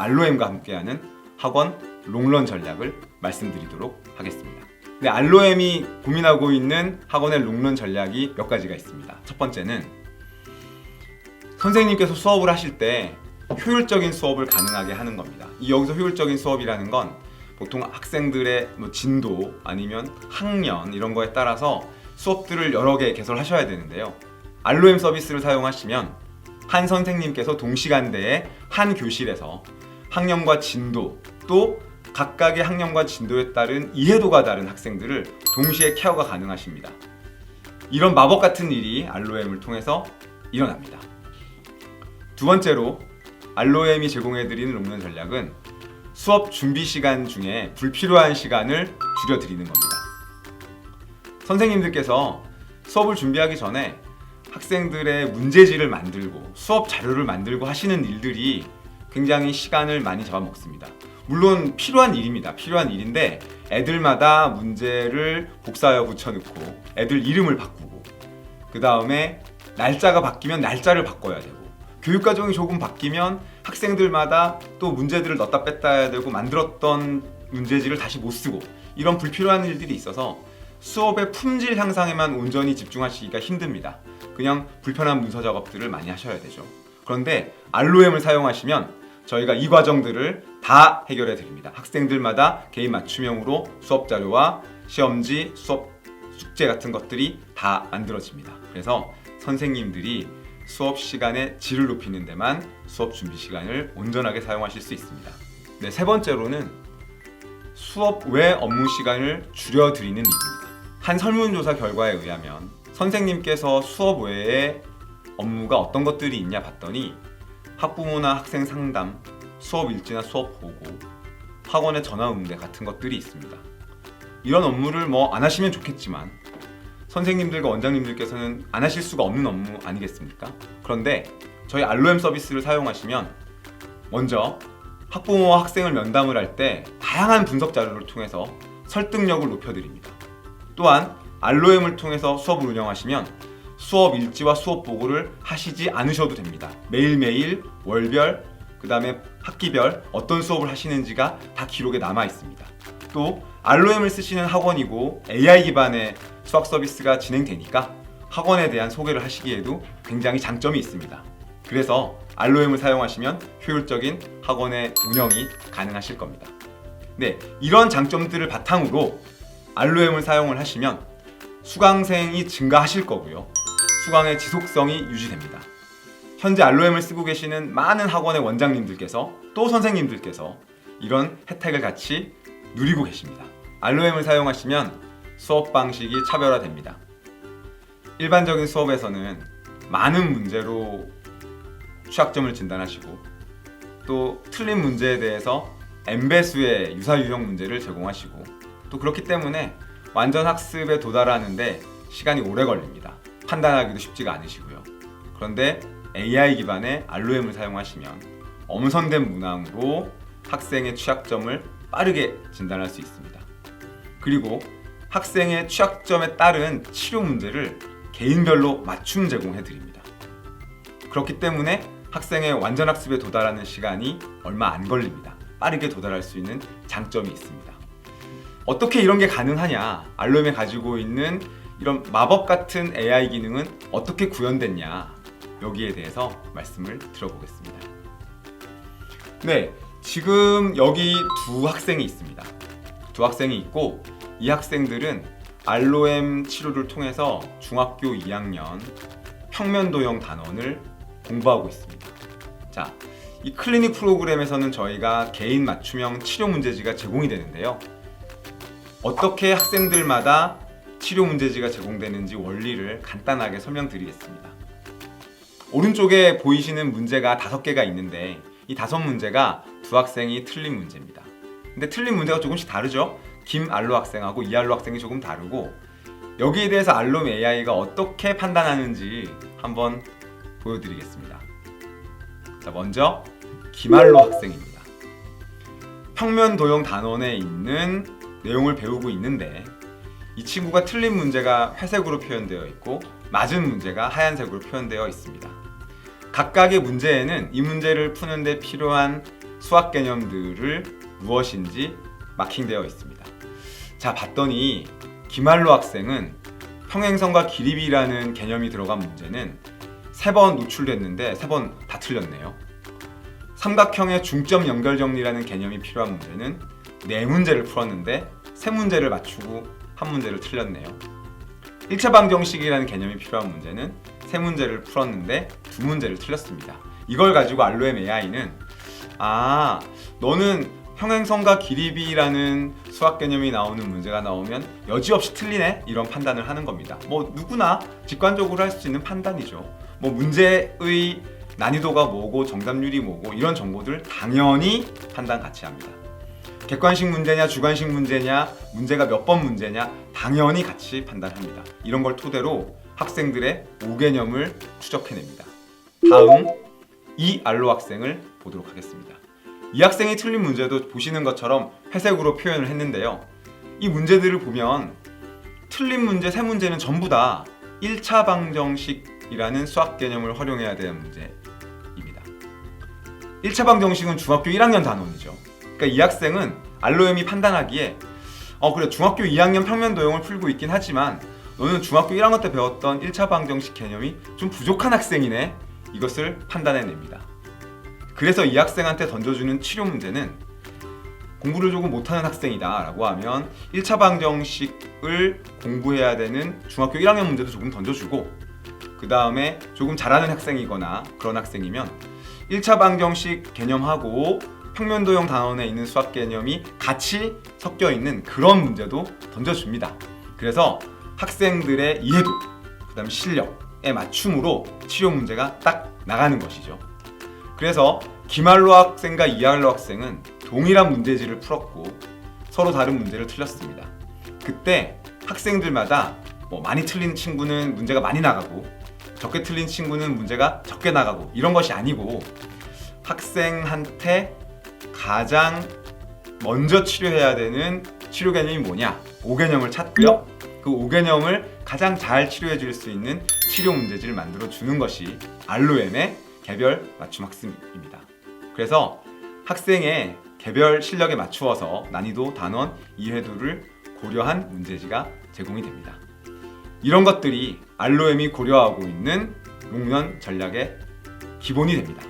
알로엠과 함께하는 학원 롱런 전략을 말씀드리도록 하겠습니다. 네, 알로엠이 고민하고 있는 학원의 롱런 전략이 몇 가지가 있습니다. 첫 번째는 선생님께서 수업을 하실 때 효율적인 수업을 가능하게 하는 겁니다. 여기서 효율적인 수업이라는 건 보통 학생들의 진도 아니면 학년 이런 거에 따라서 수업들을 여러 개 개설하셔야 되는데요. 알로엠 서비스를 사용하시면 한 선생님께서 동시간대에 한 교실에서 학년과 진도 또 각각의 학년과 진도에 따른 이해도가 다른 학생들을 동시에 케어가 가능하십니다. 이런 마법 같은 일이 알로엠을 통해서 일어납니다. 두 번째로 알로엠이 제공해드리는 롱런 전략은 수업 준비 시간 중에 불필요한 시간을 줄여드리는 겁니다. 선생님들께서 수업을 준비하기 전에 학생들의 문제지를 만들고 수업 자료를 만들고 하시는 일들이 굉장히 시간을 많이 잡아먹습니다. 물론 필요한 일입니다. 필요한 일인데 애들마다 문제를 복사하여 붙여넣고 애들 이름을 바꾸고 그 다음에 날짜가 바뀌면 날짜를 바꿔야 되고 교육과정이 조금 바뀌면 학생들마다 또 문제들을 넣었다 뺐다 해야 되고 만들었던 문제지를 다시 못 쓰고 이런 불필요한 일들이 있어서 수업의 품질 향상에만 온전히 집중하시기가 힘듭니다. 그냥 불편한 문서 작업들을 많이 하셔야 되죠. 그런데 알로엠을 사용하시면 저희가 이 과정들을 다 해결해 드립니다. 학생들마다 개인 맞춤형으로 수업 자료와 시험지, 수업 숙제 같은 것들이 다 만들어집니다. 그래서 선생님들이 수업 시간의 질을 높이는 데만 수업 준비 시간을 온전하게 사용하실 수 있습니다. 네, 세 번째로는 수업 외 업무 시간을 줄여드리는 일입니다. 한 설문조사 결과에 의하면 선생님께서 수업 외에 업무가 어떤 것들이 있냐 봤더니 학부모나 학생 상담, 수업 일지나 수업 보고, 학원의 전화 응대 같은 것들이 있습니다. 이런 업무를 안 하시면 좋겠지만 선생님들과 원장님들께서는 안 하실 수가 없는 업무 아니겠습니까? 그런데 저희 알로엠 서비스를 사용하시면 먼저 학부모와 학생을 면담을 할 때 다양한 분석 자료를 통해서 설득력을 높여드립니다. 또한 알로엠을 통해서 수업을 운영하시면 수업 일지와 수업 보고를 하시지 않으셔도 됩니다. 매일매일 월별, 그 다음에 학기별 어떤 수업을 하시는지가 다 기록에 남아 있습니다. 또 알로엠을 쓰시는 학원이고 AI 기반의 수학 서비스가 진행되니까 학원에 대한 소개를 하시기에도 굉장히 장점이 있습니다. 그래서 알로엠을 사용하시면 효율적인 학원의 운영이 가능하실 겁니다. 네, 이런 장점들을 바탕으로 알로엠을 사용을 하시면 수강생이 증가하실 거고요. 수강의 지속성이 유지됩니다. 현재 알로엠을 쓰고 계시는 많은 학원의 원장님들께서 또 선생님들께서 이런 혜택을 같이 누리고 계십니다. 알로엠을 사용하시면 수업 방식이 차별화됩니다. 일반적인 수업에서는 많은 문제로 취약점을 진단하시고 또 틀린 문제에 대해서 n배수의 유사유형 문제를 제공하시고 또 그렇기 때문에 완전 학습에 도달하는데 시간이 오래 걸립니다. 판단하기도 쉽지가 않으시고요. 그런데 AI 기반의 알로엠을 사용하시면 엄선된 문항으로 학생의 취약점을 빠르게 진단할 수 있습니다. 그리고 학생의 취약점에 따른 치료 문제를 개인별로 맞춤 제공해 드립니다. 그렇기 때문에 학생의 완전 학습에 도달하는 시간이 얼마 안 걸립니다. 빠르게 도달할 수 있는 장점이 있습니다. 어떻게 이런 게 가능하냐? 알로엠에 가지고 있는 이런 마법 같은 AI 기능은 어떻게 구현됐냐? 여기에 대해서 말씀을 드려보겠습니다. 네, 지금 여기 두 학생이 있습니다. 두 학생이 있고 이 학생들은 알로엠 치료를 통해서 중학교 2학년 평면도형 단원을 공부하고 있습니다. 자, 이 클리닉 프로그램에서는 저희가 개인 맞춤형 치료 문제지가 제공이 되는데요. 어떻게 학생들마다 치료 문제지가 제공되는지 원리를 간단하게 설명드리겠습니다. 오른쪽에 보이시는 문제가 5개가 있는데 이 5문제가 두 학생이 틀린 문제입니다. 근데 틀린 문제가 조금씩 다르죠? 김알로 학생하고 이알로 학생이 조금 다르고 여기에 대해서 알로엠 AI가 어떻게 판단하는지 한번 보여드리겠습니다. 자, 먼저 김알로 학생입니다. 평면 도형 단원에 있는 내용을 배우고 있는데 이 친구가 틀린 문제가 회색으로 표현되어 있고 맞은 문제가 하얀색으로 표현되어 있습니다. 각각의 문제에는 이 문제를 푸는 데 필요한 수학 개념들을 무엇인지 마킹되어 있습니다. 자, 봤더니 김한로 학생은 평행선과 기립이라는 개념이 들어간 문제는 3번 노출됐는데 3번 다 틀렸네요. 삼각형의 중점 연결 정리라는 개념이 필요한 문제는 4문제를 풀었는데 3문제를 맞추고 1문제를 틀렸네요. 1차 방정식이라는 개념이 필요한 문제는 3문제를 풀었는데 2문제를 틀렸습니다. 이걸 가지고 ROM AI는 너는 평행선과 기립이라는 수학 개념이 나오는 문제가 나오면 여지없이 틀리네, 이런 판단을 하는 겁니다. 뭐 누구나 직관적으로 할 수 있는 판단이죠. 뭐 문제의 난이도가 뭐고 정답률이 뭐고 이런 정보들 당연히 판단 같이 합니다. 객관식 문제냐 주관식 문제냐, 문제가 몇 번 문제냐 당연히 같이 판단합니다. 이런 걸 토대로 학생들의 오개념을 추적해냅니다. 다음 이 알로 학생을 보도록 하겠습니다. 이 학생이 틀린 문제도 보시는 것처럼 회색으로 표현을 했는데요. 이 문제들을 보면 틀린 문제 3문제는 전부 다 1차 방정식이라는 수학 개념을 활용해야 되는 문제입니다. 1차 방정식은 중학교 1학년 단원이죠. 그러니까 이 학생은 ROM이 판단하기에 그래, 중학교 2학년 평면도형을 풀고 있긴 하지만 너는 중학교 1학년 때 배웠던 1차 방정식 개념이 좀 부족한 학생이네, 이것을 판단해냅니다. 그래서 이 학생한테 던져주는 치료 문제는 공부를 조금 못하는 학생이다 라고 하면 1차 방정식을 공부해야 되는 중학교 1학년 문제도 조금 던져주고, 그 다음에 조금 잘하는 학생이거나 그런 학생이면 1차 방정식 개념하고 평면도형 단원에 있는 수학 개념이 같이 섞여 있는 그런 문제도 던져줍니다. 그래서 학생들의 이해도, 그 다음에 실력에 맞춤으로 치료 문제가 딱 나가는 것이죠. 그래서 김한로 학생과 이한로 학생은 동일한 문제지를 풀었고 서로 다른 문제를 틀렸습니다. 그때 학생들마다 많이 틀린 친구는 문제가 많이 나가고 적게 틀린 친구는 문제가 적게 나가고 이런 것이 아니고, 학생한테 가장 먼저 치료해야 되는 치료 개념이 뭐냐, 5개념을 찾고요. 그 5개념을 가장 잘 치료해 줄 수 있는 치료 문제지를 만들어 주는 것이 ROM의 개별 맞춤 학습입니다. 그래서 학생의 개별 실력에 맞추어서 난이도, 단원, 이해도를 고려한 문제지가 제공이 됩니다. 이런 것들이 ROM이 고려하고 있는 노무현 전략의 기본이 됩니다.